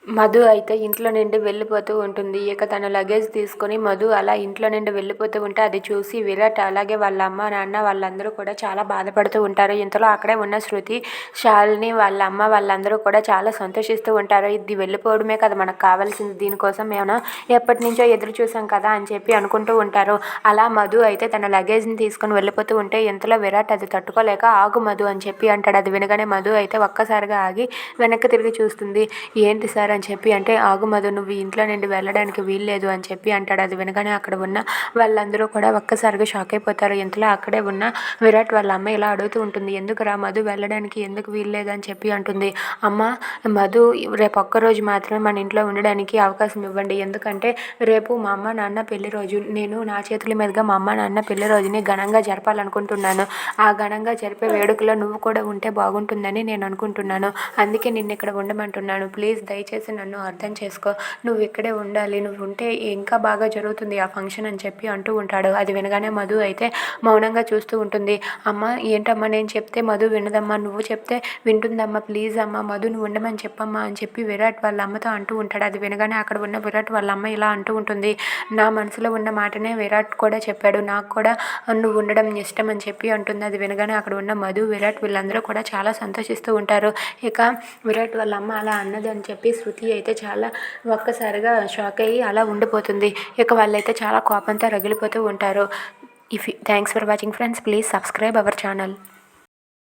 మధు అయితే ఇంట్లో నుండి వెళ్ళిపోతూ ఉంటుంది. ఇక తన లగేజ్ తీసుకొని మధు అలా ఇంట్లో నుండి వెళ్ళిపోతూ ఉంటే అది చూసి విరాట్ అలాగే వాళ్ళ అమ్మ, నాన్న వాళ్ళందరూ కూడా చాలా బాధపడుతూ ఉంటారు. ఇంతలో అక్కడే ఉన్న శృతి, శాలిని వాళ్ళ అమ్మ వాళ్ళందరూ కూడా చాలా సంతోషిస్తూ ఉంటారు. ఇది వెళ్ళిపోవడమే కదా మనకు కావాల్సింది, దీనికోసం మేము ఎప్పటినుంచో ఎదురు చూసాం కదా అని చెప్పి అనుకుంటూ ఉంటారు. అలా మధు అయితే తన లగేజ్ని తీసుకొని వెళ్ళిపోతూ ఉంటే ఇంతలో విరాట్ అది తట్టుకోలేక ఆగు మధు అని చెప్పి అంటాడు. అది వినగానే మధు అయితే ఒక్కసారిగా ఆగి వెనక్కి తిరిగి చూస్తుంది. ఏంటి సార్ అని చెప్పి అంటే, ఆగు మధు, నువ్వు ఇంట్లో నుండి వెళ్ళడానికి వీల్లేదు అని చెప్పి అంటాడు. అది వినగానే అక్కడ ఉన్న వాళ్ళందరూ కూడా ఒక్కసారిగా షాక్ అయిపోతారు. ఇంతలో అక్కడే ఉన్న విరాట్ వాళ్ళ అమ్మ ఇలా అడుగుతూ ఉంటుంది, ఎందుకురా మధు వెళ్ళడానికి ఎందుకు వీల్లేదు అని చెప్పి అంటుంది. అమ్మ, మధు రేపు ఒక్కరోజు మాత్రమే మన ఇంట్లో ఉండడానికి అవకాశం ఇవ్వండి, ఎందుకంటే రేపు మా అమ్మ నాన్న పెళ్లి రోజు, నేను నా చేతుల మీదుగా మా అమ్మ నాన్న పెళ్లి రోజుని ఘనంగా జరపాలనుకుంటున్నాను. ఆ ఘనంగా జరిపే వేడుకలో నువ్వు కూడా ఉంటే బాగుంటుందని నేను అనుకుంటున్నాను. అందుకే నిన్ను ఇక్కడ ఉండమంటున్నాను. ప్లీజ్ దయచేసి నన్ను అర్థం చేసుకో, నువ్వు ఇక్కడే ఉండాలి, నువ్వు ఉంటే ఇంకా బాగా జరుగుతుంది ఆ ఫంక్షన్ అని చెప్పి అంటూ ఉంటాడు. అది వినగానే మధు అయితే మౌనంగా చూస్తూ ఉంటుంది. అమ్మ, ఏంటమ్మా నేను చెప్తే మధు వినదమ్మా, నువ్వు చెప్తే వింటుందమ్మా, ప్లీజ్ అమ్మ మధు నువ్వు ఉండమని చెప్పమ్మా అని చెప్పి విరాట్ వాళ్ళ అమ్మతో అంటూ ఉంటాడు. అది వినగానే అక్కడ ఉన్న విరాట్ వాళ్ళ అమ్మ ఇలా అంటూ ఉంటుంది, నా మనసులో ఉన్న మాటనే విరాట్ కూడా చెప్పాడు, నాకు కూడా నువ్వు ఉండడం ఇష్టం అని చెప్పి అంటుంది. అది వినగానే అక్కడ ఉన్న మధు, విరాట్ వీళ్ళందరూ కూడా చాలా సంతోషిస్తూ ఉంటారు. ఇక విరాట్ వాళ్ళ అమ్మ అలా అన్నది అని చెప్పి శృతి అయితే చాలా ఒక్కసారిగా షాక్ అయ్యి అలా ఉండిపోతుంది. ఇక వాళ్ళైతే చాలా కోపంతో రగిలిపోతూ ఉంటారు. Thanks for watching friends, please subscribe our channel.